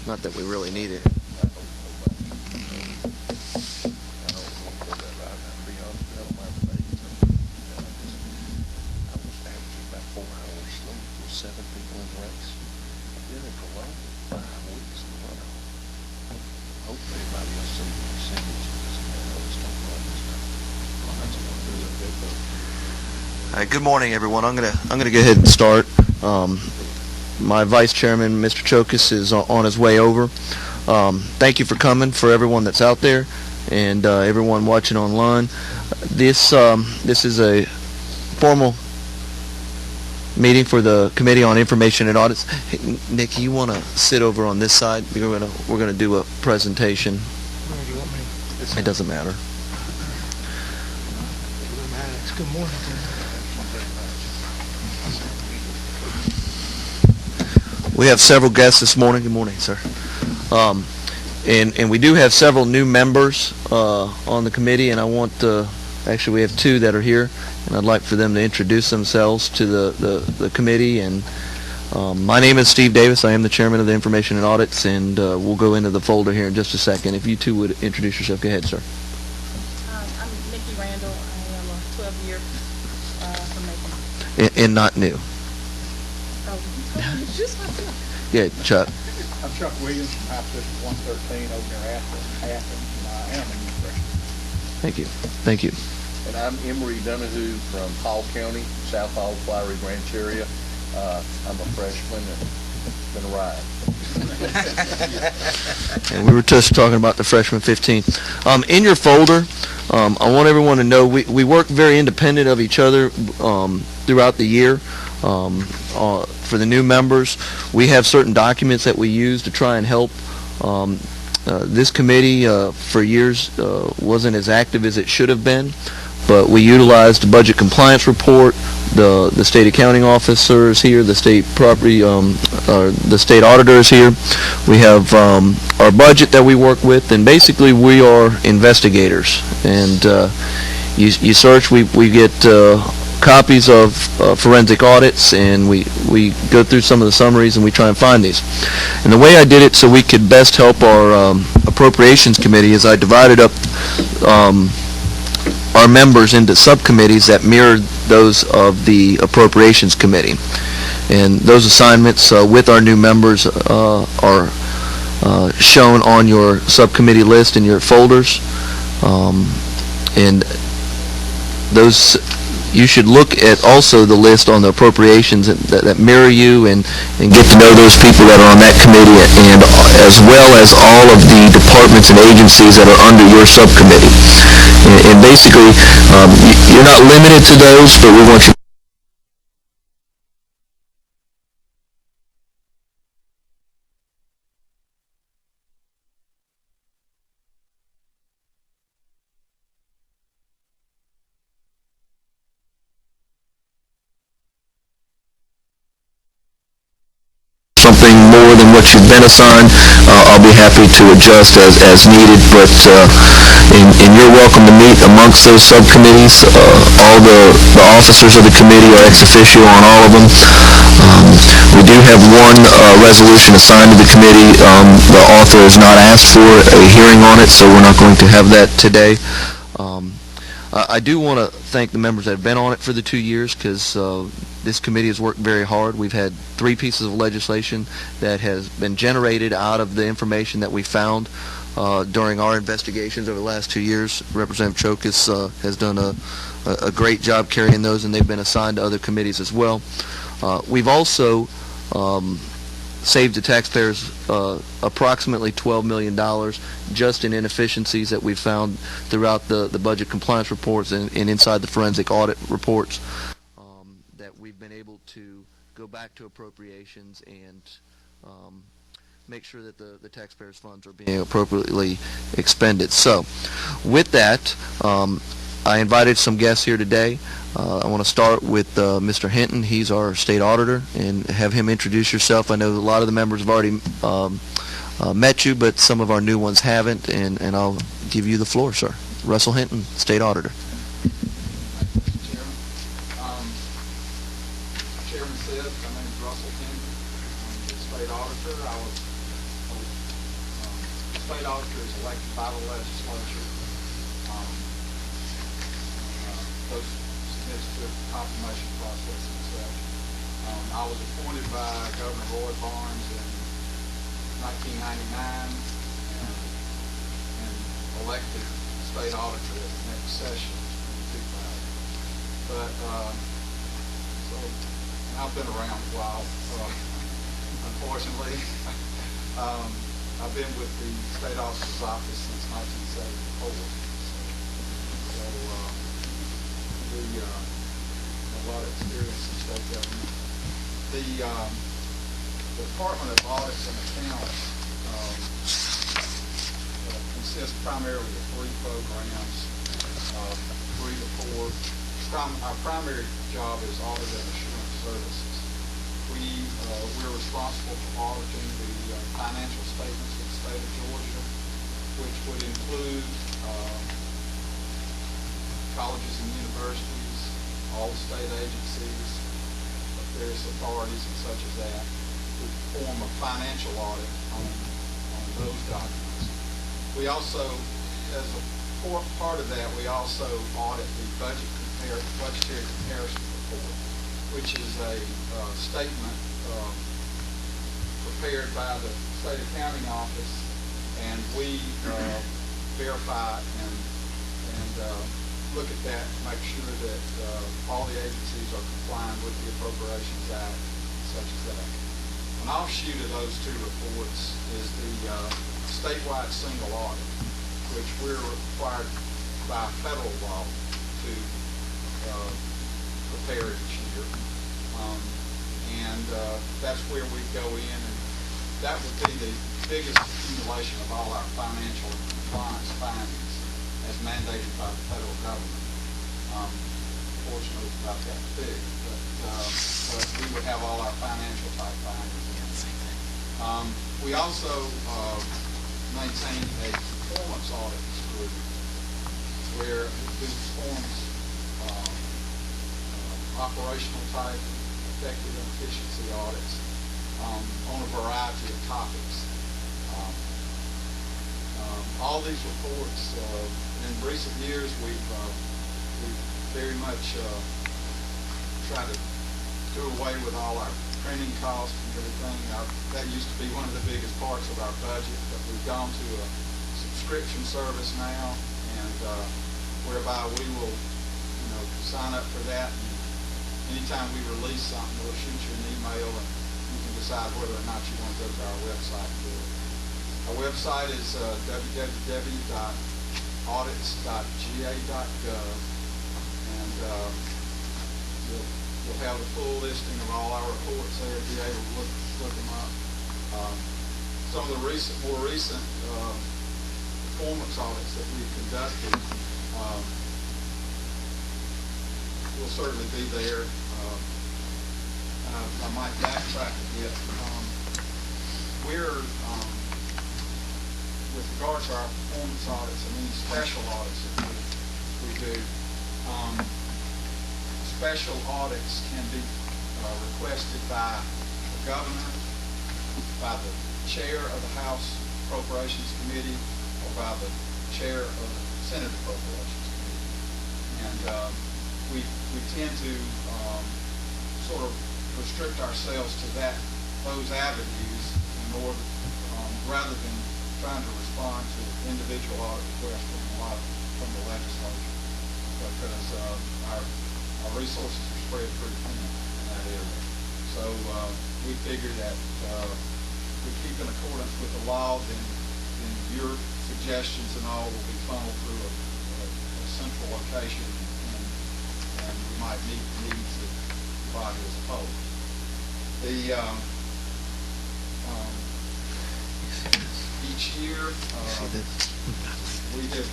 Not that we really need it. All right, good morning, everyone. I'm gonna go ahead and start. My vice chairman, Mr. Chokas, is on his way over. Thank you for coming, for everyone that's out there and everyone watching online. This is a formal meeting for the Committee on Information and Audits. Hey, Nick, you want to sit over on this side? We're gonna do a presentation. Where do you want me? It doesn't matter. It's good morning. We have several guests this morning. Good morning, sir. And we do have several new members on the committee, and I want to, actually we have two that are here, and I'd like for them to introduce themselves to the committee. And my name is Steve Davis. I am the chairman of the Information and Audits, and we'll go into the folder here in just a second. If you two would introduce yourself, go ahead, sir. I'm Nikki Randall. I am a 12-year from Macon. And not new. Oh, you just myself. Yeah, Chuck. I'm Chuck Williams from House District 113 over near Athens, and I am a new freshman. Thank you. Thank you. And I'm Emery Donahue from Hall County, South Hall, Flowery Branch area. I'm a freshman, and it's been a ride. And we were just talking about the freshman 15. In your folder, I want everyone to know we work very independent of each other throughout the year. For the new members, we have certain documents that we use to try and help. This committee for years wasn't as active as it should have been, but we utilized the budget compliance report, the state accounting officers here, the state property, the state auditors here. We have our budget that we work with, and basically we are investigators. And you search, we get copies of forensic audits, and we go through some of the summaries and we try and find these. And the way I did it so we could best help our appropriations committee is I divided up our members into subcommittees that mirrored those of the appropriations committee. And those assignments with our new members are shown on your subcommittee list in your folders. And those, you should look at also the list on the appropriations that mirror you and get to know those people that are on that committee, and as well as all of the departments and agencies that are under your subcommittee. And basically, you're not limited to those, but we want you something more than what you've been assigned. I'll be happy to adjust as needed, but and you're welcome to meet amongst those subcommittees. All the officers of the committee are ex officio on all of them. We do have one resolution assigned to the committee. The author has not asked for a hearing on it, so we're not going to have that today. I do want to thank the members that have been on it for the 2 years, because this committee has worked very hard. We've had 3 pieces of legislation that has been generated out of the information that we found during our investigations over the last 2 years. Representative Chokas has done a great job carrying those, and they've been assigned to other committees as well. We've also saved the taxpayers approximately $12 million just in inefficiencies that we've found throughout the budget compliance reports and inside the forensic audit reports, that we've been able to go back to appropriations and make sure that the taxpayers' funds are being appropriately expended. So with that, I invited some guests here today. I want to start with Mr. Hinton. He's our state auditor, and have him introduce yourself. I know a lot of the members have already met you, but some of our new ones haven't, and I'll give you the floor, sir. Russell Hinton, state auditor. Chairman said, my name is Russell Hinton. I'm the state auditor. State auditor is elected by the legislature. Those submits to the confirmation process and such. I was appointed by Governor Roy Barnes in 1999 and elected state auditor at the next session in 2000. But so I've been around a while. Unfortunately, I've been with the state auditor's office since 1974. So we have a lot of experience in state government. The Department of Audits and Accounts consists primarily of 3 programs, 3 to 4. Our primary job is audit and assurance services. We're responsible for auditing the financial statements of the state of Georgia, which would include colleges and universities, all state agencies, various authorities and such as that. We perform a financial audit on those documents. We also, as a part of that, we also audit the budgetary comparison report, which is a statement prepared by the state accounting office, and we verify and look at that to make sure that all the agencies are complying with the Appropriations Act, such as that. An offshoot of those 2 reports is the statewide single audit, which we're required by federal law to prepare each year. That's where we go in, and that would be the biggest accumulation of all our financial and compliance findings as mandated by the federal government. Fortunately, it's about that big, but we would have all our financial type findings in it. We also maintain a performance audit group where it performs operational type, effective and efficiency audits on a variety of topics. All these reports, in recent years, we've very much tried to do away with all our printing costs and everything. That used to be one of the biggest parts of our budget, but we've gone to a subscription service now, and whereby we will, sign up for that. And anytime we release something, we'll shoot you an email, and you can decide whether or not you want to go to our website and do it. Our website is www.audits.ga.gov, and we'll have a full listing of all our reports there. Be able to look them up. Some of the more recent performance audits that we've conducted will certainly be there. I might backtrack a bit. We're with regard to our performance audits and any special audits that we do, special audits can be requested by the governor, by the chair of the House Appropriations Committee, or by the chair of the Senate Appropriations Committee. And we tend to sort of restrict ourselves to those avenues in order, rather than trying to respond to individual audit requests from the legislature, because our resources are spread pretty thin in that area. So we figure that we keep in accordance with the law, then your suggestions and all will be funneled through a central location, and we might meet the needs of the body as a whole. Each year, we have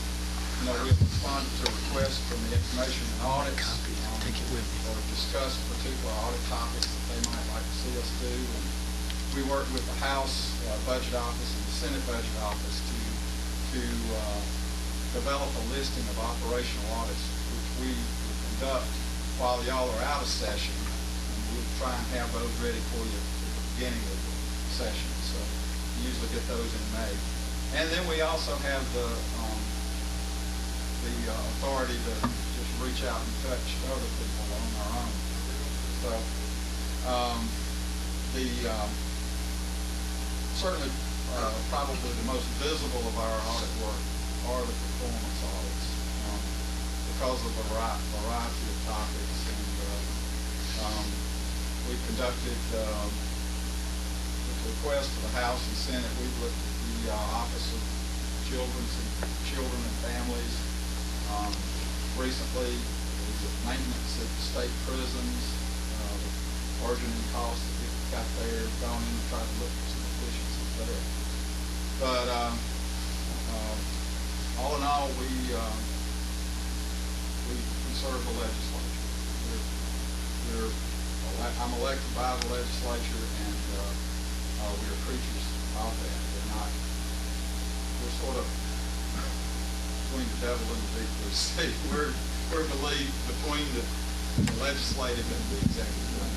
responded to requests from the information and audits, or discussed particular audit topics that they might like to see us do. And we work with the House Budget Office and the Senate Budget Office to develop a listing of operational audits, which we will conduct while y'all are out of session, and we'll try and have those ready for you at the beginning of the session. So we usually get those in May. And then we also have the authority to just reach out and touch other people on our own. So certainly probably the most visible of our audit work are the performance audits because of the variety of topics. And we've conducted, at the request of the House and Senate, we've looked at the Office of Children and Families. Recently, the maintenance at state prisons, the burgeoning costs that we've got there, gone in and tried to look at some efficiencies there. But all in all, we serve the legislature. I'm elected by the legislature, and we are creatures of that. We're sort of between the devil and the deep blue sea. We're believed between the legislative and the executive branch.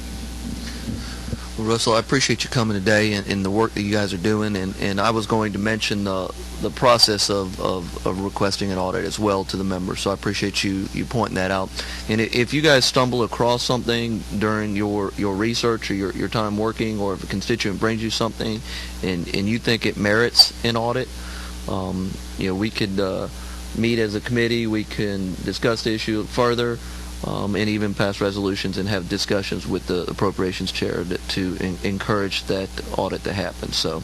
Well, Russell, I appreciate you coming today and the work that you guys are doing, and I was going to mention the process of requesting an audit as well to the members, so I appreciate you pointing that out. And if you guys stumble across something during your research or your time working, or if a constituent brings you something and you think it merits an audit, we could meet as a committee, we can discuss the issue further, and even pass resolutions and have discussions with the appropriations chair to encourage that audit to happen. So,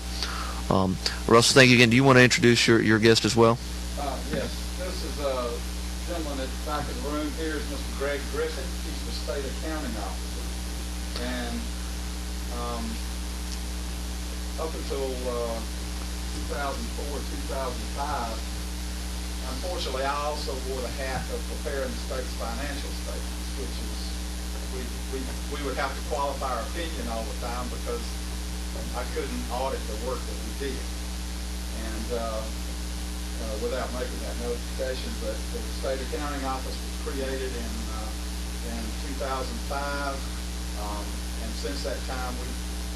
Russell, thank you again. Do you want to introduce your guest as well? Yes. This is a gentleman at the back of the room. Here is Mr. Greg Griffin. He's the state accounting officer. And up until 2004, 2005, unfortunately, I also wore the hat of preparing the state's financial statements, which is we would have to qualify our opinion all the time because I couldn't audit the work that we did. And without making that notification, but the state accounting office was created in 2005, and since that time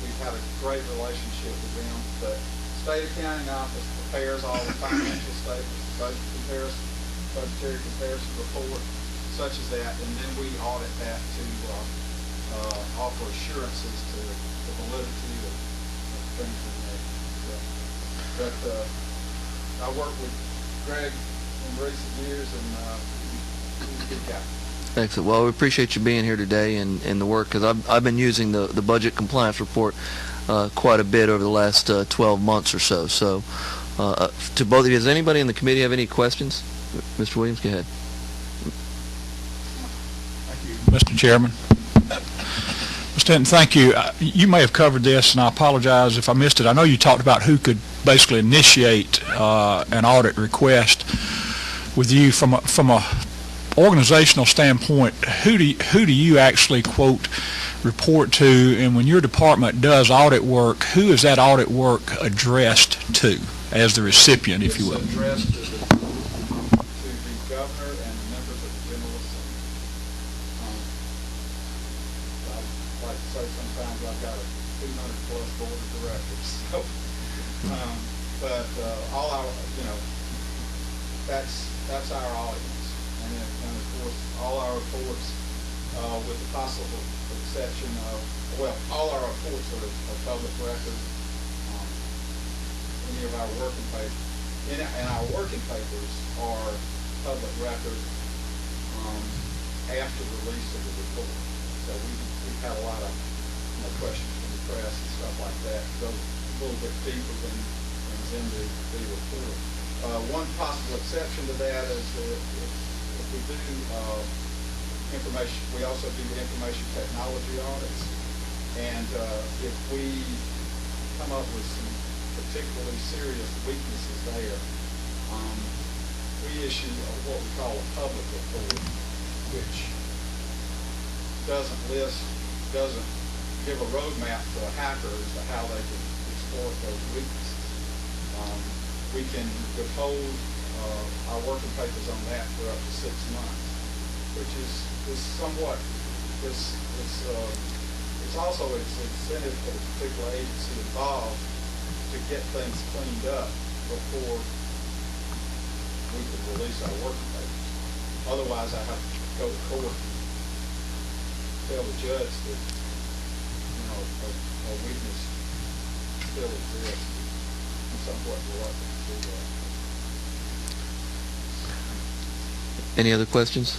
we've had a great relationship with them. The state accounting office prepares all the financial statements, budgetary comparison report, such as that, and then we audit that to offer assurances to the validity of things in there. But I worked with Greg in recent years, and he's a good guy. Excellent. Well, we appreciate you being here today and the work, because I've been using the budget compliance report quite a bit over the last 12 months or so. So to both of you, does anybody in the committee have any questions? Mr. Williams, go ahead. Thank you, Mr. Chairman. Mr. Hinton, thank you. You may have covered this, and I apologize if I missed it. I know you talked about who could basically initiate an audit request with you from a organizational standpoint. Who do you actually, quote, report to, and when your department does audit work, who is that audit work addressed to as the recipient, if you will? It's addressed to the governor and the members of the General Assembly. I like to say sometimes I've got a 200-plus board of directors. So, but all our, that's our audience, and of course all our reports, with the possible exception of, all our reports are public record. Any of our working papers, and our working papers are public record after the release of the report. So we've had a lot of questions from the press and stuff like that. Go a little bit deeper than in the report. One possible exception to that is if we do information, we also do the information technology audits, and if we come up with some particularly serious weaknesses there, we issue what we call a public report, which doesn't give a roadmap to a hacker as to how they can exploit those weaknesses. We can withhold our working papers on that for up to 6 months, which is somewhat it's it's also it's incentive for the particular agency involved to get things cleaned up before we could release our working papers. Otherwise, I have to go to court and tell the judge that, you know, a weakness still exists. I'm somewhat reluctant to do that. Any other questions?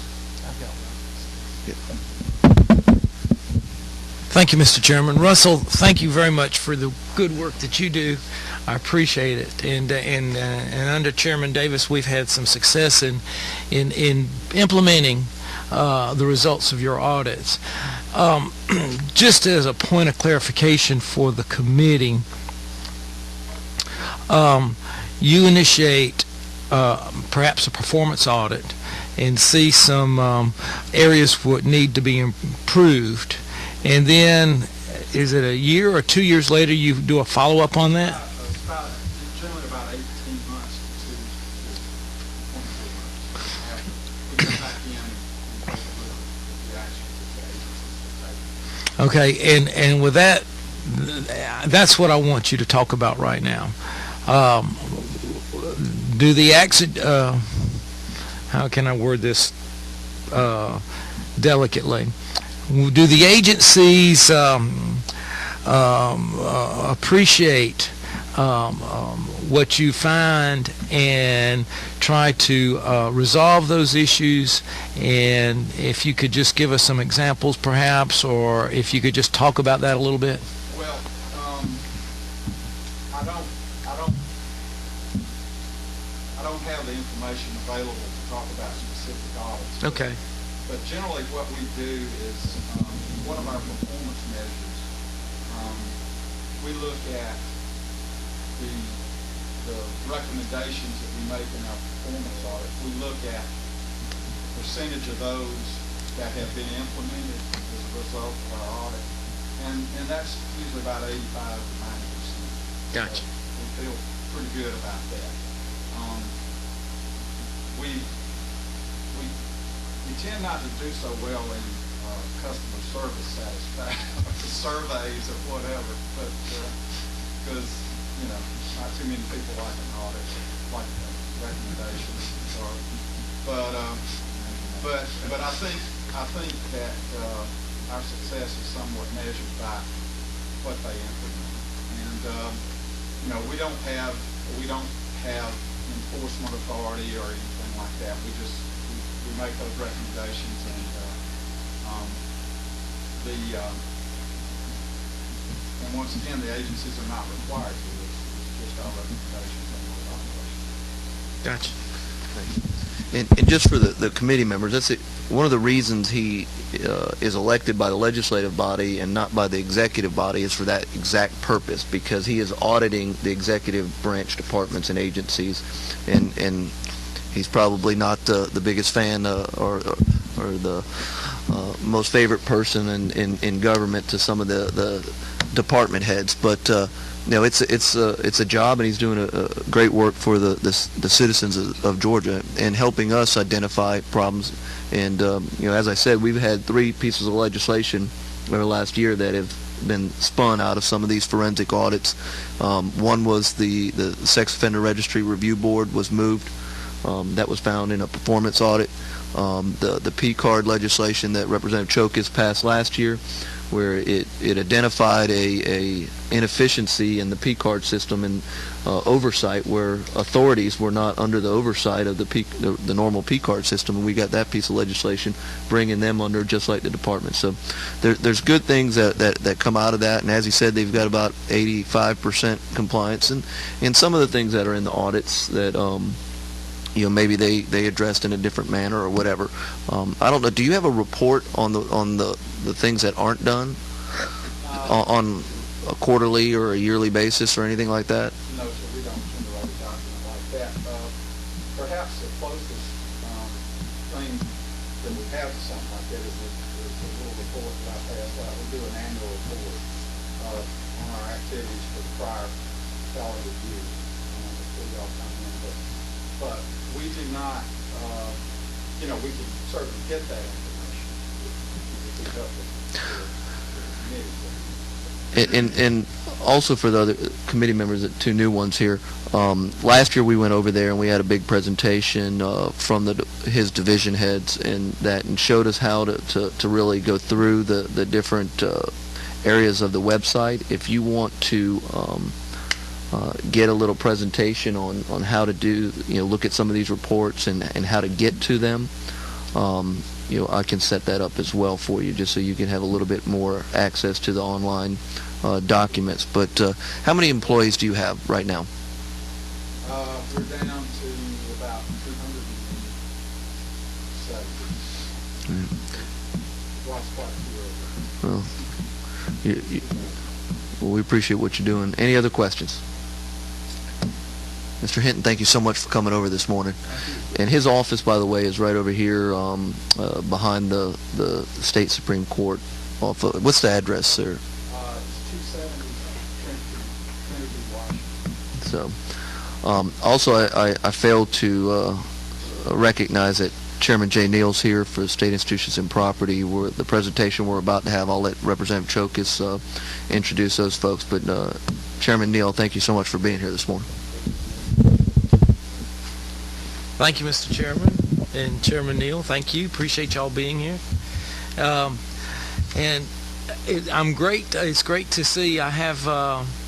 Thank you, Mr. Chairman. Russell, thank you very much for the good work that you do. I appreciate it. And under Chairman Davis, we've had some success in implementing the results of your audits. Just as a point of clarification for the committee, you initiate perhaps a performance audit and see some areas would need to be improved. And then, is it a year or 2 years later you do a follow-up on that? It's generally about 18 months to 24 months after we go back in and take a look at the actions that the agencies have taken. Okay, and with that, that's what I want you to talk about right now. Do the how can I word this delicately? Do the agencies appreciate what you find and try to resolve those issues? And if you could just give us some examples, perhaps, or if you could just talk about that a little bit. Well, I don't have the information available to talk about specific audits. Okay. But generally what we do is, one of our performance measures, we look at the recommendations that we make in our performance audit. We look at the percentage of those that have been implemented as a result of our audit. And that's usually about 85 to 90%. Gotcha. So we feel pretty good about that. We tend not to do so well in customer service satisfaction surveys or whatever, but because not too many people like an audit, like recommendations. But I think that our success is somewhat measured by what they implement, and we don't have enforcement authority or anything like that. We make those recommendations, and and once again, the agencies are not required to. It's just our recommendations on those operations. Gotcha. And just for the committee members, that's it. One of the reasons he is elected by the legislative body and not by the executive body is for that exact purpose, because he is auditing the executive branch departments and agencies, and he's probably not the biggest fan or the most favorite person in government to some of the department heads, but it's a job, and he's doing a great work for the citizens of Georgia and helping us identify problems. And as I said, we've had 3 pieces of legislation over the last year that have been spun out of some of these forensic audits. One was the Sex Offender Registry Review Board was moved. That was found in a performance audit. The P-card legislation that Representative Chokas passed last year, where it identified a inefficiency in the P-card system and oversight, where authorities were not under the oversight of the normal P-card system, and we got that piece of legislation bringing them under just like the department. So there's good things that come out of that, and as he said, they've got about 85% compliance, and some of the things that are in the audits that maybe they addressed in a different manner or whatever. I don't know. Do you have a report on the things that aren't done on a quarterly or a yearly basis or anything like that? No, sir, we don't generate a document like that. Perhaps the closest thing that we have to something like that is a little report that I passed out. We do an annual report on our activities for the prior calendar year before y'all come in. But we do not, we can certainly get that information if we help the committee. And also for the other committee members, the two new ones here, last year we went over there and we had a big presentation from his division heads and showed us how to really go through the different areas of the website. If you want to get a little presentation on how to do, look at some of these reports and how to get to them, I can set that up as well for you, just so you can have a little bit more access to the online documents. But how many employees do you have right now? We're down to about 270. Lost quite a few over. Well, we appreciate what you're doing. Any other questions? Mr. Hinton, thank you so much for coming over this morning. And his office, by the way, is right over here behind the State Supreme Court. What's the address, sir? It's 270 Trinity, Washington. So, also, I failed to recognize that Chairman Jay Neal's here for State Institutions and Property. The presentation we're about to have, I'll let Representative Chokas introduce those folks. But Chairman Neal, thank you so much for being here this morning. Thank you, Mr. Chairman, and Chairman Neal. Thank you. Appreciate y'all being here. It's great to see. I have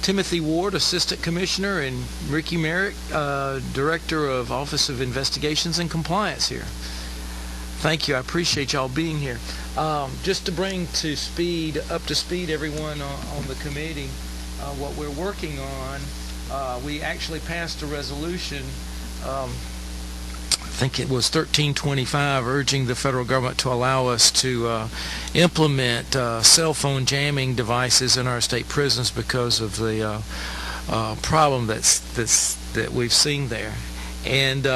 Timothy Ward, Assistant Commissioner, and Ricky Merrick, Director of Office of Investigations and Compliance here. Thank you. I appreciate y'all being here. Just to bring up to speed everyone on the committee, what we're working on, we actually passed a resolution, I think it was 1325, urging the federal government to allow us to implement cell phone jamming devices in our state prisons because of the problem that we've seen there. And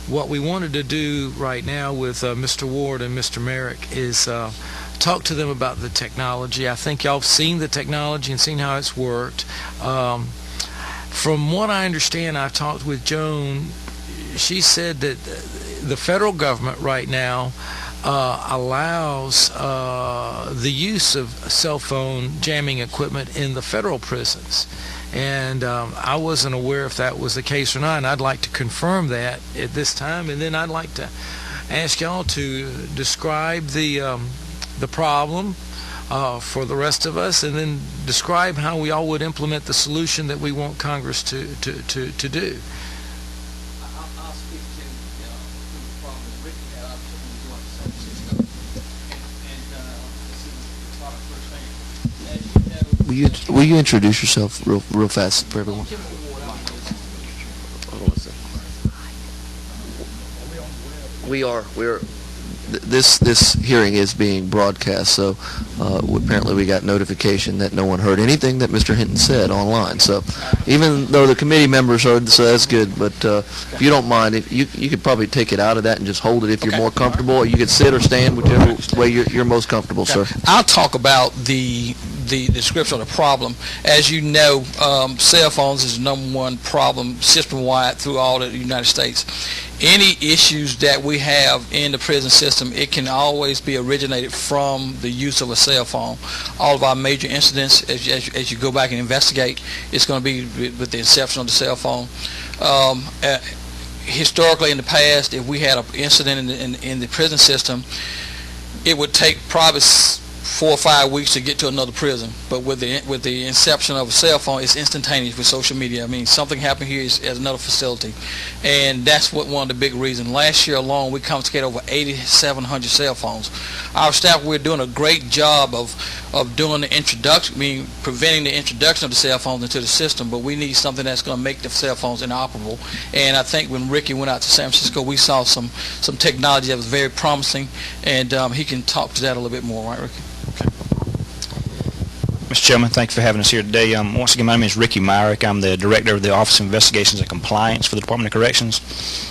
what we wanted to do right now with Mr. Ward and Mr. Merrick is talk to them about the technology. I think y'all have seen the technology and seen how it's worked. From what I understand, I've talked with Joan. She said that the federal government right now allows the use of cell phone jamming equipment in the federal prisons. And I wasn't aware if that was the case or not, and I'd like to confirm that at this time. And then I'd like to ask y'all to describe the problem for the rest of us, and then describe how we all would implement the solution that we want Congress to do. I'll speak to the problem that Ricky had up to San Francisco, and this is the product first thing. As you know, Will you introduce yourself real fast for everyone? We're this hearing is being broadcast, so apparently we got notification that no one heard anything that Mr. Hinton said online. So even though the committee members heard, so that's good. But if you don't mind, if you could probably take it out of that and just hold it if you're more comfortable. Or you could sit or stand, whichever way you're most comfortable, sir. I'll talk about the description of the problem. As you know, cell phones is the #1 problem system-wide through all the United States. Any issues that we have in the prison system, it can always be originated from the use of a cell phone. All of our major incidents, as you go back and investigate, it's going to be with the inception of the cell phone. Historically, in the past, if we had an incident in the prison system, it would take probably 4 or 5 weeks to get to another prison. But with the inception of a cell phone, it's instantaneous with social media. I mean, something happened here is at another facility, and that's one of the big reasons. Last year alone, we confiscated over 8,700 cell phones. Our staff, we're doing a great job of doing the introduction, preventing the introduction of the cell phones into the system. But we need something that's going to make the cell phones inoperable. And I think when Ricky went out to San Francisco, we saw some technology that was very promising, and he can talk to that a little bit more, right, Ricky? Mr. Chairman, thank you for having us here today. Once again, my name is Ricky Myrick. I'm the Director of the Office of Investigations and Compliance for the Department of Corrections.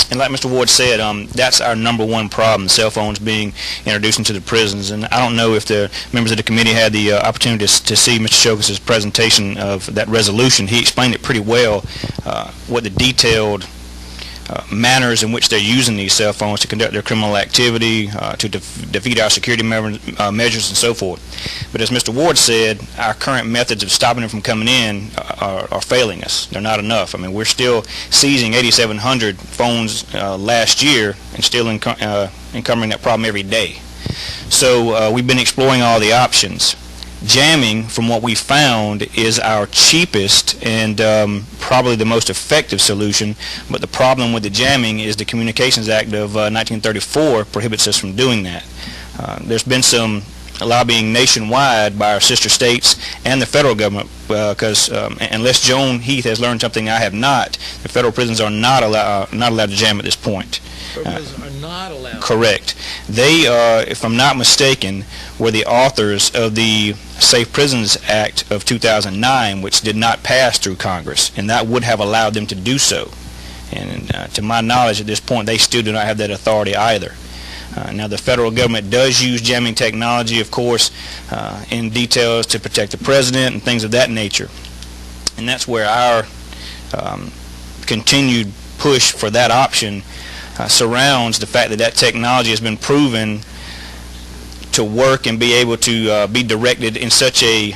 And like Mr. Ward said, that's our #1 problem, cell phones being introduced into the prisons. And I don't know if the members of the committee had the opportunity to see Mr. Chokas' presentation of that resolution. He explained it pretty well, what the detailed manners in which they're using these cell phones to conduct their criminal activity, to defeat our security measures and so forth. But as Mr. Ward said, our current methods of stopping them from coming in are failing us. They're not enough. I mean, we're still seizing 8,700 phones last year and still encumbering that problem every day. So we've been exploring all the options. Jamming, from what we found, is our cheapest and probably the most effective solution, but the problem with the jamming is the Communications Act of 1934 prohibits us from doing that. There's been some lobbying nationwide by our sister states and the federal government because unless Joan Heath has learned something I have not, the federal prisons are not allowed to jam at this point. Prisons are not allowed. Correct. They, if I'm not mistaken, were the authors of the Safe Prisons Act of 2009, which did not pass through Congress, and that would have allowed them to do so. And to my knowledge, at this point, they still do not have that authority either. Now, the federal government does use jamming technology, of course, in details to protect the president and things of that nature. And that's where our continued push for that option surrounds the fact that technology has been proven to work and be able to be directed in such a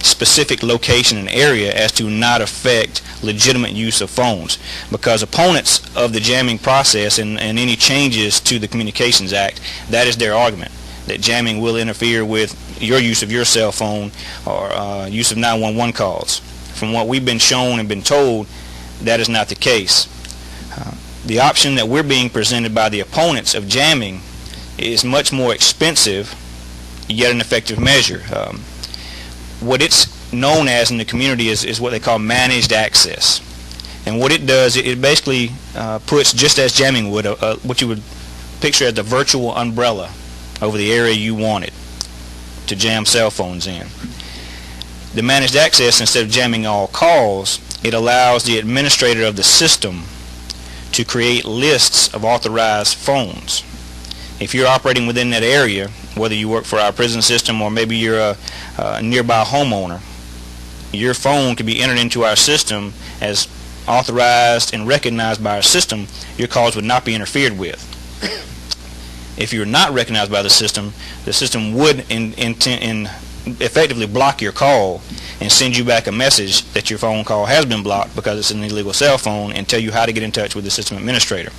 specific location and area as to not affect legitimate use of phones. Because opponents of the jamming process and any changes to the Communications Act, that is their argument, that jamming will interfere with your use of your cell phone or use of 911 calls. From what we've been shown and been told, that is not the case. The option that we're being presented by the opponents of jamming is much more expensive, yet an effective measure. What it's known as in the community is what they call managed access. And what it does, it basically puts, just as jamming would, what you would picture as the virtual umbrella over the area you wanted to jam cell phones in. The managed access, instead of jamming all calls, it allows the administrator of the system to create lists of authorized phones. If you're operating within that area, whether you work for our prison system or maybe you're a nearby homeowner, your phone can be entered into our system as authorized and recognized by our system. Your calls would not be interfered with. If you're not recognized by the system would effectively block your call and send you back a message that your phone call has been blocked because it's an illegal cell phone and tell you how to get in touch with the system administrator.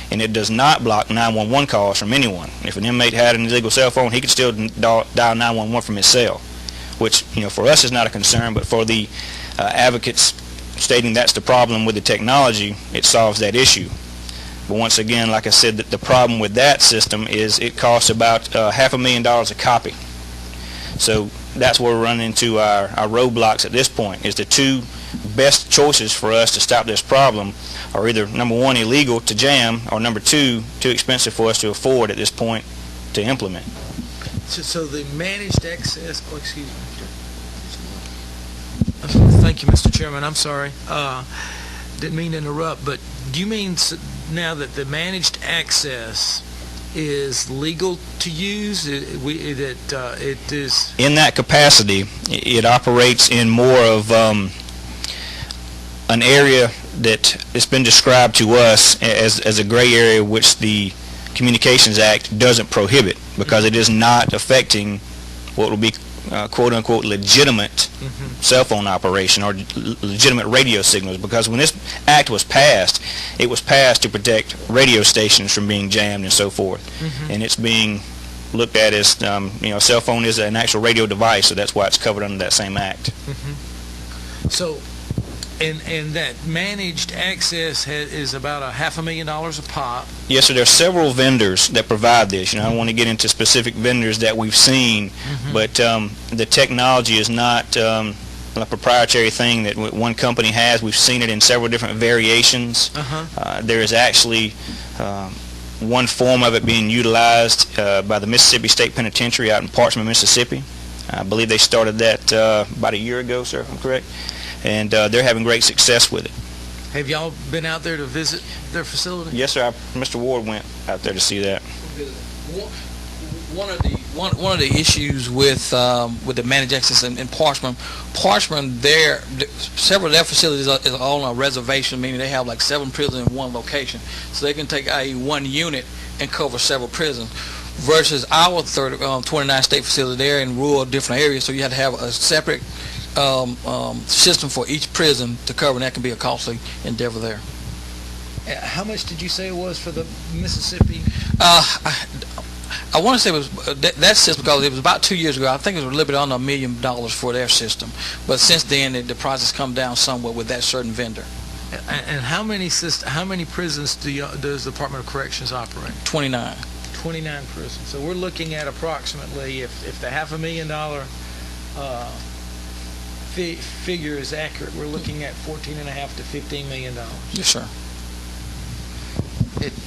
And it does not block 911 calls from anyone. If an inmate had an illegal cell phone, he could still dial 911 from his cell, which, for us is not a concern, but for the advocates stating that's the problem with the technology, it solves that issue. But once again, like I said, the problem with that system is it costs about $500,000 a copy. So that's where we're running into our roadblocks at this point, is the two best choices for us to stop this problem are either, number one, illegal to jam, or number two, too expensive for us to afford at this point to implement. So the managed access, excuse me. Thank you, Mr. Chairman. I'm sorry. Didn't mean to interrupt, but do you mean now that the managed access is legal to use? It is in that capacity. It operates in more of an area that it's been described to us as a gray area, which the Communications Act doesn't prohibit, because it is not affecting what will be quote-unquote legitimate cell phone operation or legitimate radio signals. Because when this act was passed, it was passed to protect radio stations from being jammed and so forth. And it's being looked at as, cell phone is an actual radio device, so that's why it's covered under that same act. So, and that managed access is about $500,000 a pop. Yes, sir. There are several vendors that provide this. I don't want to get into specific vendors that we've seen, but the technology is not a proprietary thing that one company has. We've seen it in several different variations. There is actually one form of it being utilized by the Mississippi State Penitentiary out in Parchman, Mississippi. I believe they started that about a year ago, sir, if I'm correct. And they're having great success with it. Have y'all been out there to visit their facility? Yes, sir. Mr. Ward went out there to see that. One of the issues with the managed access in Parchman, several of their facilities are all on a reservation, meaning they have like 7 prisons in one location, so they can take i.e. one unit and cover several prisons. Versus our 29 state facility, they're in rural different areas, so you have to have a separate system for each prison to cover, and that can be a costly endeavor there. How much did you say it was for the Mississippi? I want to say it was that system, because it was about 2 years ago. I think it was a little bit under $1 million for their system, but since then the price has come down somewhat with that certain vendor. And how many prisons does the Department of Corrections operate? 29. 29 prisons. So we're looking at approximately, if the $500,000 figure is accurate, we're looking at $14.5 to $15 million. Yes, sir.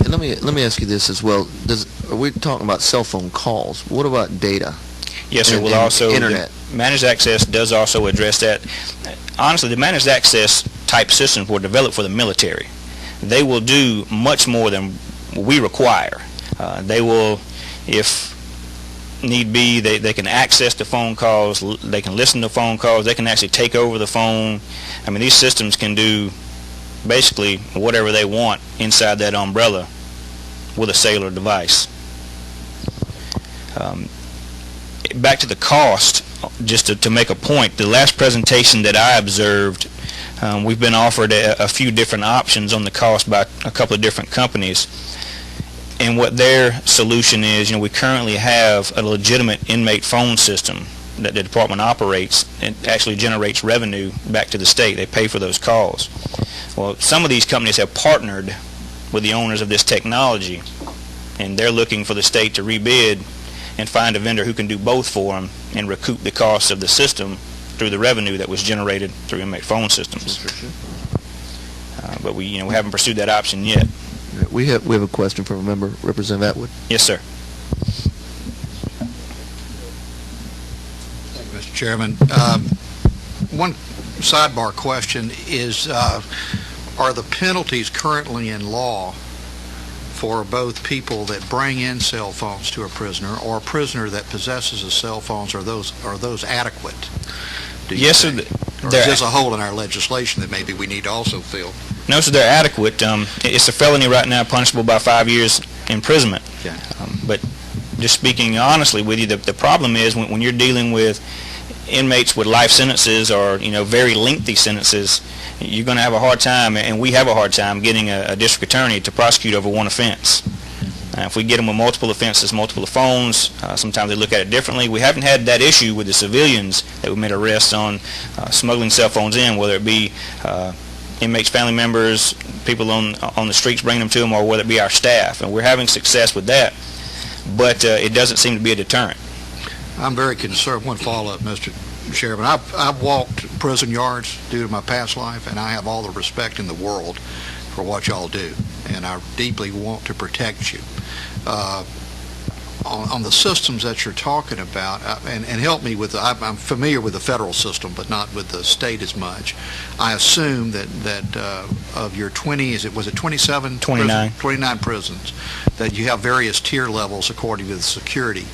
Let me ask you this as well. Are we talking about cell phone calls? What about data? Yes, sir. And Also, internet. Managed access does also address that. Honestly, the managed access type systems were developed for the military. They will do much more than we require. They will, if need be, they can access the phone calls, they can listen to phone calls, they can actually take over the phone. I mean, these systems can do basically whatever they want inside that umbrella with a cellular device. Back to the cost, just to make a point, the last presentation that I observed, we've been offered a few different options on the cost by a couple of different companies. And what their solution is, we currently have a legitimate inmate phone system that the department operates and actually generates revenue back to the state. They pay for those calls. Well, some of these companies have partnered with the owners of this technology, and they're looking for the state to rebid and find a vendor who can do both for them and recoup the costs of the system through the revenue that was generated through inmate phone systems. But we haven't pursued that option yet. We have a question from a member, Representative Atwood. Yes, sir. Thank you, Mr. Chairman. One sidebar question is, are the penalties currently in law for both people that bring in cell phones to a prisoner or a prisoner that possesses a cell phones, are those adequate? Yes, sir. Or is this a hole in our legislation that maybe we need to also fill? No, sir, they're adequate. It's a felony right now, punishable by 5 years imprisonment. Okay. But just speaking honestly with you, the problem is when you're dealing with inmates with life sentences or very lengthy sentences, you're going to have a hard time, and we have a hard time getting a district attorney to prosecute over one offense. If we get them with multiple offenses, multiple phones, sometimes they look at it differently. We haven't had that issue with the civilians that we made arrests on smuggling cell phones in, whether it be inmates' family members, people on the streets bringing them to them, or whether it be our staff. And we're having success with that, but it doesn't seem to be a deterrent. I'm very concerned. One follow-up, Mr. Chairman. I've walked prison yards due to my past life, and I have all the respect in the world for what y'all do, and I deeply want to protect you. On the systems that you're talking about, and help me with, I'm familiar with the federal system, but not with the state as much. I assume that of your 27? 29. 29 prisons, that you have various tier levels according to the security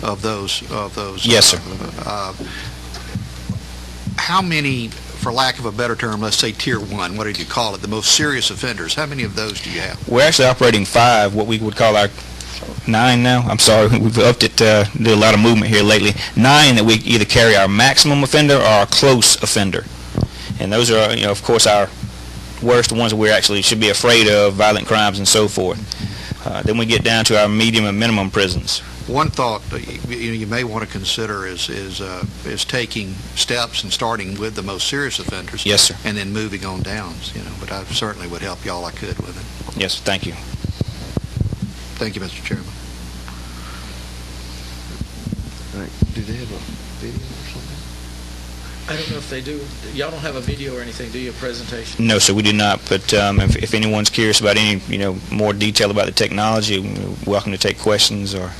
of those. Yes, sir. How many, for lack of a better term, let's say tier 1, what did you call it, the most serious offenders, how many of those do you have? We're actually operating 5, what we would call our 9 now. I'm sorry, we've upped it, did a lot of movement here lately. 9 that we either carry our maximum offender or our close offender. And those are, of course, our worst, the ones that we actually should be afraid of, violent crimes and so forth. Then we get down to our medium and minimum prisons. One thought you may want to consider is taking steps and starting with the most serious offenders. Yes, sir. And then moving on down. But I certainly would help you all I could with it. Yes, thank you. Thank you, Mr. Chairman. All right. Do they have a video or something? I don't know if they do. Y'all don't have a video or anything, do you, a presentation? No, sir, we do not. But if anyone's curious about any more detail about the technology, we're welcome to take questions. Or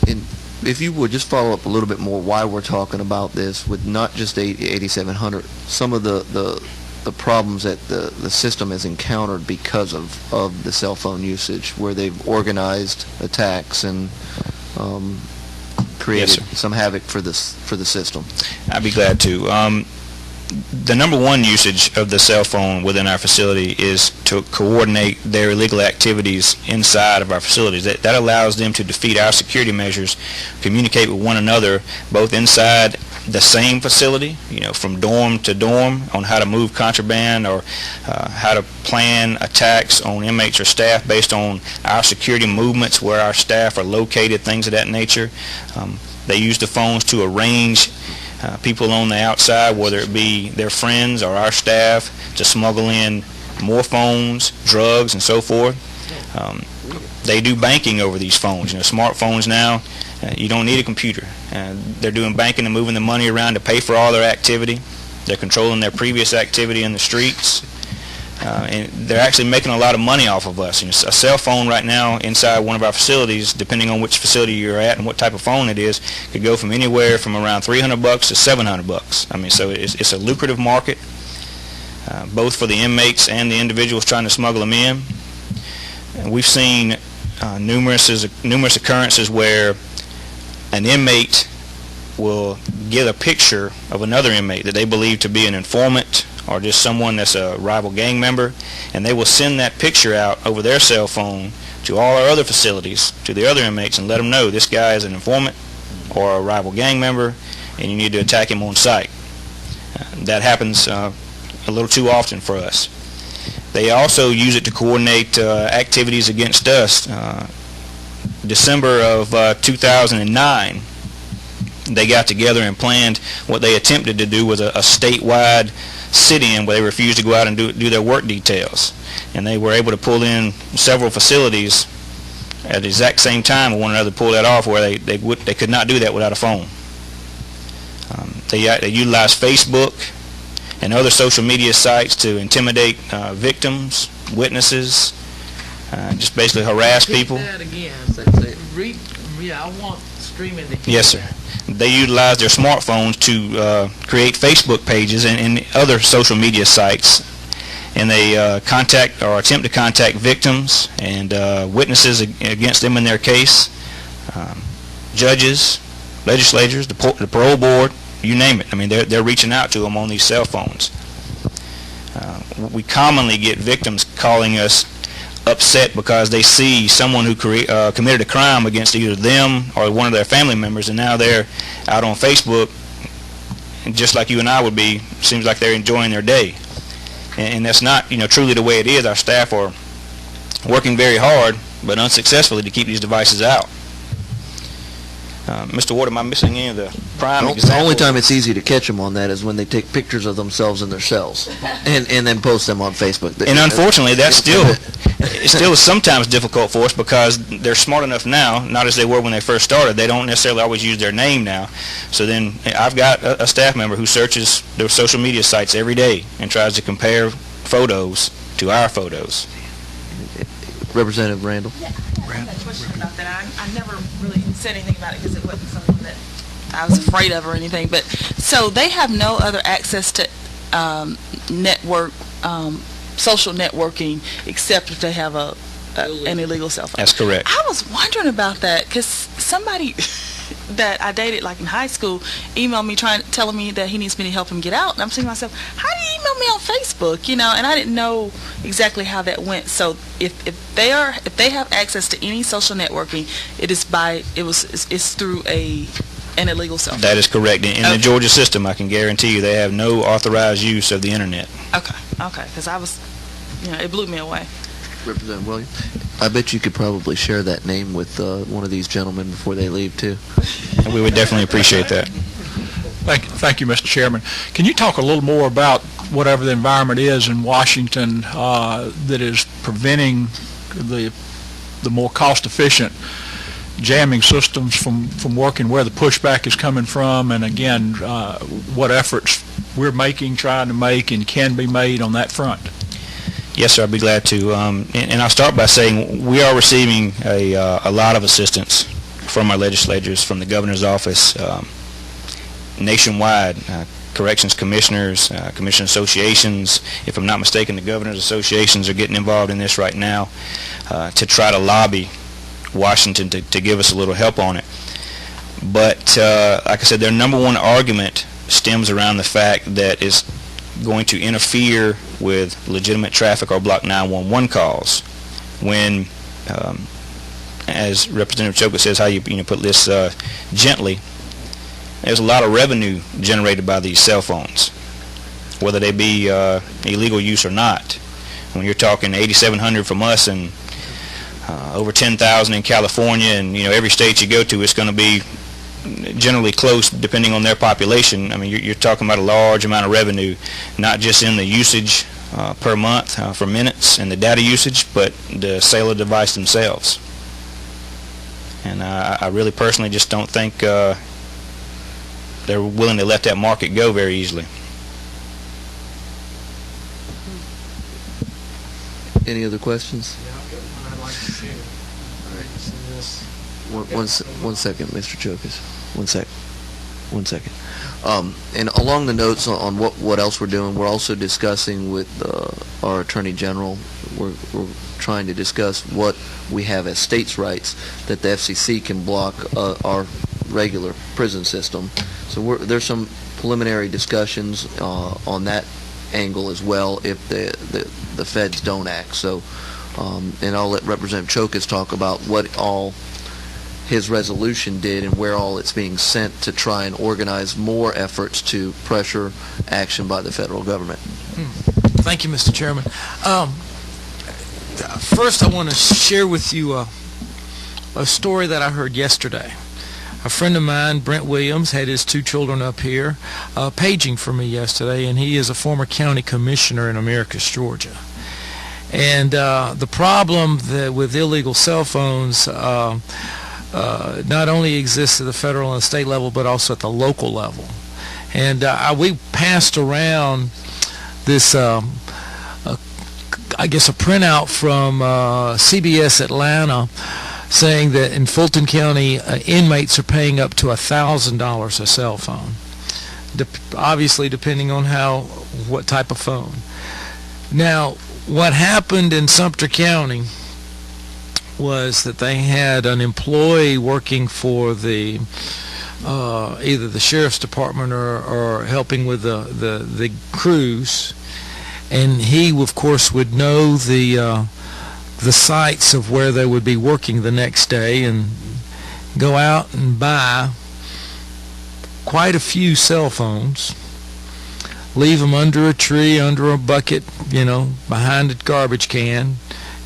And if you would just follow up a little bit more why we're talking about this with not just 8700, some of the problems that the system has encountered because of the cell phone usage, where they've organized attacks and created Yes, sir. some havoc for the system. I'd be glad to. The number one usage of the cell phone within our facility is to coordinate their illegal activities inside of our facilities. That allows them to defeat our security measures, communicate with one another, both inside the same facility, from dorm to dorm, on how to move contraband or how to plan attacks on inmates or staff based on our security movements, where our staff are located, things of that nature. They use the phones to arrange people on the outside, whether it be their friends or our staff, to smuggle in more phones, drugs, and so forth. They do banking over these phones. Smartphones now, you don't need a computer. They're doing banking and moving the money around to pay for all their activity. They're controlling their previous activity in the streets. And they're actually making a lot of money off of us. A cell phone right now inside one of our facilities, depending on which facility you're at and what type of phone it is, could go from anywhere from around $300 to $700. So it's a lucrative market, both for the inmates and the individuals trying to smuggle them in. And we've seen numerous occurrences where an inmate will get a picture of another inmate that they believe to be an informant or just someone that's a rival gang member, and they will send that picture out over their cell phone to all our other facilities, to the other inmates, and let them know this guy is an informant or a rival gang member, and you need to attack him on sight. That happens a little too often for us. They also use it to coordinate activities against us. December of 2009, they got together and planned what they attempted to do was a statewide sit-in where they refused to go out and do their work details. And they were able to pull in several facilities at the exact same time with one another, pull that off, where they could not do that without a phone. They utilize Facebook and other social media sites to intimidate victims, witnesses, just basically harass people. That again. I want streaming to Yes, sir. They utilize their smartphones to create Facebook pages and other social media sites, and they contact or attempt to contact victims and witnesses against them in their case, judges, legislators, the parole board, you name it. I mean, they're reaching out to them on these cell phones. We commonly get victims calling us upset because they see someone who committed a crime against either them or one of their family members, and now they're out on Facebook, and just like you and I would be, seems like they're enjoying their day. And that's not, truly the way it is. Our staff are working very hard, but unsuccessfully, to keep these devices out. Mr. Ward, am I missing any of the prime examples? The only time it's easy to catch them on that is when they take pictures of themselves in their cells and then post them on Facebook. And unfortunately, that's still sometimes difficult for us because they're smart enough now, not as they were when they first started. They don't necessarily always use their name now. So then I've got a staff member who searches their social media sites every day and tries to compare photos to our photos. Representative Randall. Yeah, I had a question about that. I never really said anything about it because it wasn't something that I was afraid of or anything. But so they have no other access to network, social networking, except if they have an illegal cell phone. That's correct. I was wondering about that because somebody that I dated like in high school emailed me telling me that he needs me to help him get out, and I'm saying to myself, how do you email me on Facebook? And I didn't know exactly how that went. So if they have access to any social networking, it's through an illegal cell phone. That is correct. In the Georgia system, I can guarantee you they have no authorized use of the internet. Okay, because I was, it blew me away. Representative Williams, I bet you could probably share that name with one of these gentlemen before they leave, too. And we would definitely appreciate that. Thank you, Mr. Chairman. Can you talk a little more about whatever the environment is in Washington that is preventing the more cost-efficient jamming systems from working, where the pushback is coming from, and again, what efforts we're trying to make, and can be made on that front? Yes, sir, I'd be glad to. And I'll start by saying we are receiving a lot of assistance from our legislators, from the governor's office, nationwide, corrections commissioners, commission associations. If I'm not mistaken, the governor's associations are getting involved in this right now to try to lobby Washington to give us a little help on it. But like I said, their number one argument stems around the fact that it's going to interfere with legitimate traffic or block 911 calls. When, as Representative Choka says, how you put this gently, there's a lot of revenue generated by these cell phones, whether they be illegal use or not. When you're talking 8,700 from us and over 10,000 in California, and every state you go to, it's going to be generally close depending on their population. I mean, you're talking about a large amount of revenue, not just in the usage per month for minutes and the data usage, but the sale of the device themselves. And I really personally just don't think they're willing to let that market go very easily. Any other questions? Yeah, I've got one I'd like to share. One second, Mr. Chokas. One second. And along the notes on what else we're doing, we're also discussing with our Attorney General. We're trying to discuss what we have as states' rights that the FCC can block our regular prison system. So there's some preliminary discussions on that angle as well if the feds don't act. So, and I'll let Representative Chokas talk about what all his resolution did and where all it's being sent to try and organize more efforts to pressure action by the federal government. Thank you, Mr. Chairman. First, I want to share with you a story that I heard yesterday. A friend of mine, Brent Williams, had his 2 children up here paging for me yesterday, and he is a former county commissioner in Americus, Georgia. And the problem with illegal cell phones not only exists at the federal and state level, but also at the local level. And we passed around this, I guess, a printout from CBS Atlanta saying that in Fulton County, inmates are paying up to $1,000 a cell phone, obviously depending on what type of phone. Now, what happened in Sumter County was that they had an employee working for the either the sheriff's department or helping with the crews, and he of course would know the sites of where they would be working the next day and go out and buy quite a few cell phones, leave them under a tree, under a bucket, behind a garbage can,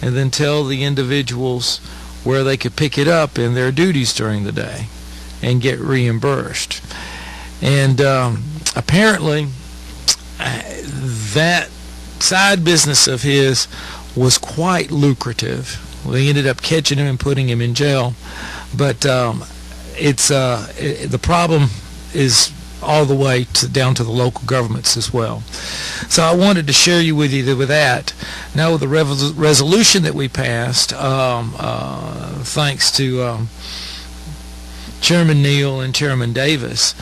and then tell the individuals where they could pick it up in their duties during the day and get reimbursed. And apparently that side business of his was quite lucrative. We ended up catching him and putting him in jail, but the problem is all the way down to the local governments as well. So I wanted to share you with that. Now with the resolution that we passed, thanks to Chairman Neal and Chairman Davis,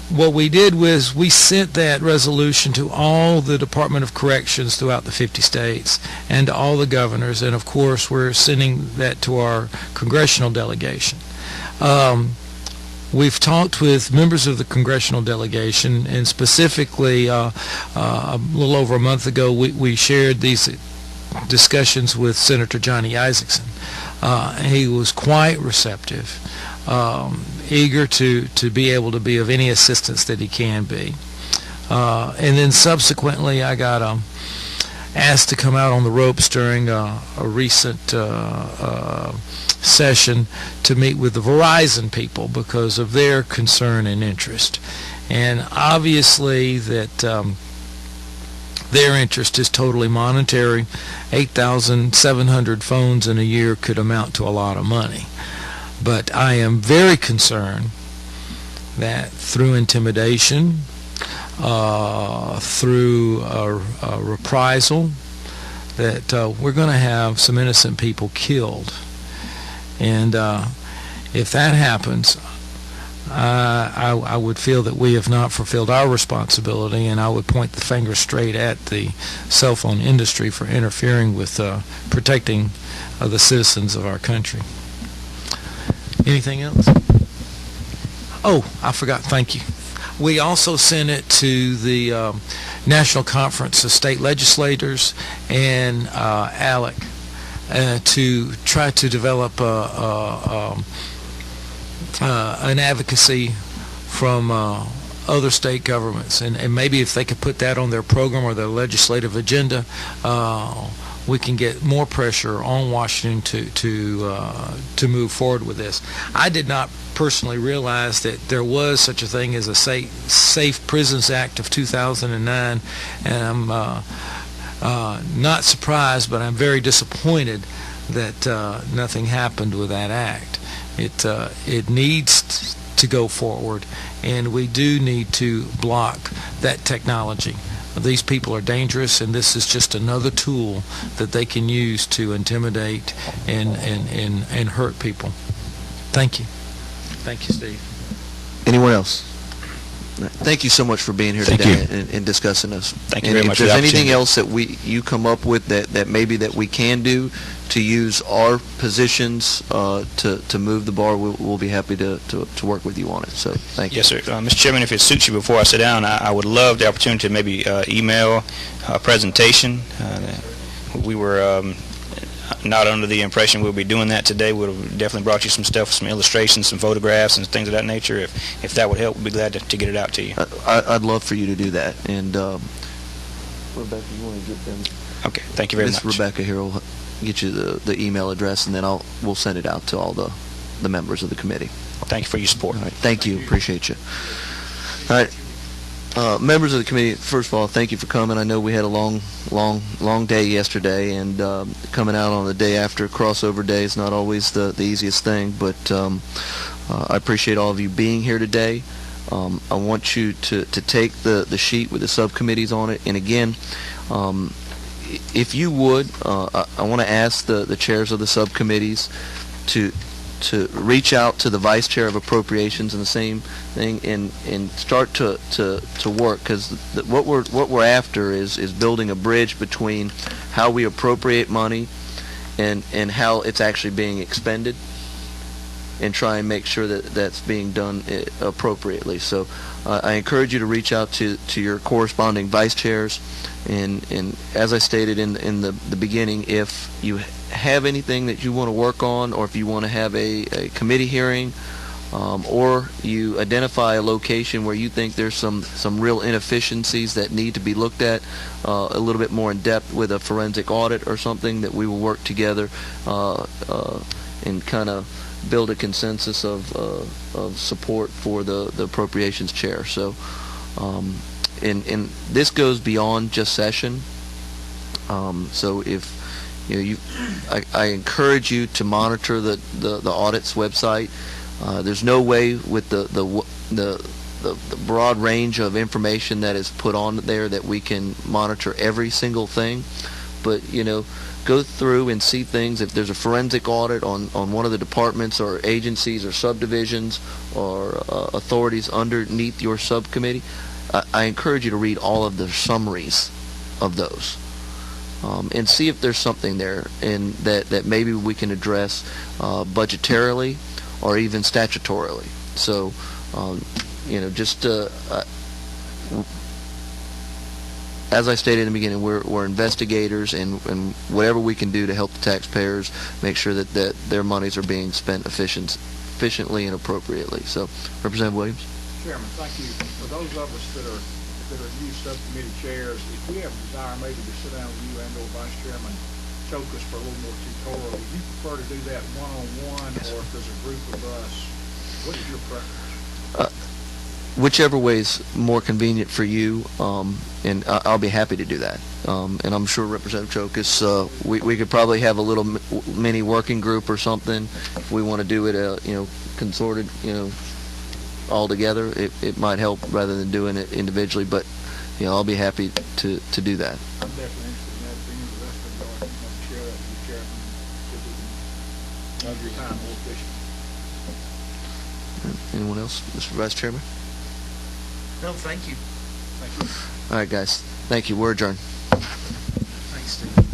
what we did was we sent that resolution to all the Department of Corrections throughout the 50 states and to all the governors, and of course we're sending that to our congressional delegation. We've talked with members of the congressional delegation, and specifically a little over a month ago we shared these discussions with Senator Johnny Isakson. He was quite receptive, eager to be able to be of any assistance that he can be. And then subsequently I got asked to come out on the ropes during a recent session to meet with the Verizon people because of their concern and interest. And obviously that their interest is totally monetary. 8,700 phones in a year could amount to a lot of money. But I am very concerned that through intimidation, through a reprisal, that we're going to have some innocent people killed. And if that happens, I would feel that we have not fulfilled our responsibility, and I would point the finger straight at the cell phone industry for interfering with protecting the citizens of our country. Anything else? Oh, I forgot. Thank you. We also sent it to the National Conference of State Legislators and ALEC to try to develop an advocacy from other state governments, and maybe if they could put that on their program or their legislative agenda, we can get more pressure on Washington to move forward with this. I did not personally realize that there was such a thing as a Safe Prisons Act of 2009, and I'm not surprised, but I'm very disappointed that nothing happened with that act. It needs to go forward, and we do need to block that technology. These people are dangerous, and this is just another tool that they can use to intimidate and hurt people. Thank you. Thank you, Steve. Anyone else? Thank you so much for being here Thank today and discussing this. Thank you very much. If there's anything else that you come up with that maybe that we can do to use our positions to move the bar, we'll be happy to work with you on it. So thank you. Yes, sir. Mr. Chairman, if it suits you, before I sit down, I would love the opportunity to maybe email a presentation. We were not under the impression we'll be doing that today. We'll definitely brought you some stuff, some illustrations, some photographs, and things of that nature. If that would help, we'd be glad to get it out to you. I'd love for you to do that. And Rebecca, you want to get them? Okay, thank you very much. Ms. Rebecca here will get you the email address, and then we'll send it out to all the members of the committee. Thank you for your support. All right, thank you. Appreciate you. All right. Members of the committee, first of all, thank you for coming. I know we had a long day yesterday, and coming out on the day after crossover day is not always the easiest thing, but I appreciate all of you being here today. I want you to take the sheet with the subcommittees on it, and again, if you would, I want to ask the chairs of the subcommittees to reach out to the vice chair of appropriations and the same thing, and start to work, because what we're after is building a bridge between how we appropriate money and how it's actually being expended, and try and make sure that that's being done appropriately. So I encourage you to reach out to your corresponding vice chairs, and as I stated in the beginning, if you have anything that you want to work on, or if you want to have a committee hearing, or you identify a location where you think there's some real inefficiencies that need to be looked at a little bit more in depth with a forensic audit or something, that we will work together and kind of build a consensus of support for the appropriations chair. So and this goes beyond just session, so if I encourage you to monitor the audit's website. There's no way with the broad range of information that is put on there that we can monitor every single thing, but go through and see things. If there's a forensic audit on one of the departments or agencies or subdivisions or authorities underneath your subcommittee, I encourage you to read all of the summaries of those. And see if there's something there and that maybe we can address budgetarily or even statutorily. So, just as I stated in the beginning, we're investigators, and whatever we can do to help the taxpayers make sure that their monies are being spent efficiently and appropriately. So, Representative Williams. Chairman, thank you. For those of us that are new subcommittee chairs, if we have a desire maybe to sit down with you and or Vice Chairman Chokas for a little more tutorial, would you prefer to do that one-on-one, Yes, or if there's a group of us, what is your preference? Whichever way is more convenient for you, and I'll be happy to do that. And I'm sure Representative Chokas, we could probably have a little mini working group or something if we want to do it, consorted, all together. It might help rather than doing it individually, but I'll be happy to do that. I'm definitely interested in that. Being the rest of the guard, share that with the chairman, so we can have your time more efficient. Anyone else? Mr. Vice Chairman? No, thank you. All right, guys. Thank you. We're adjourned. Thanks, Steve.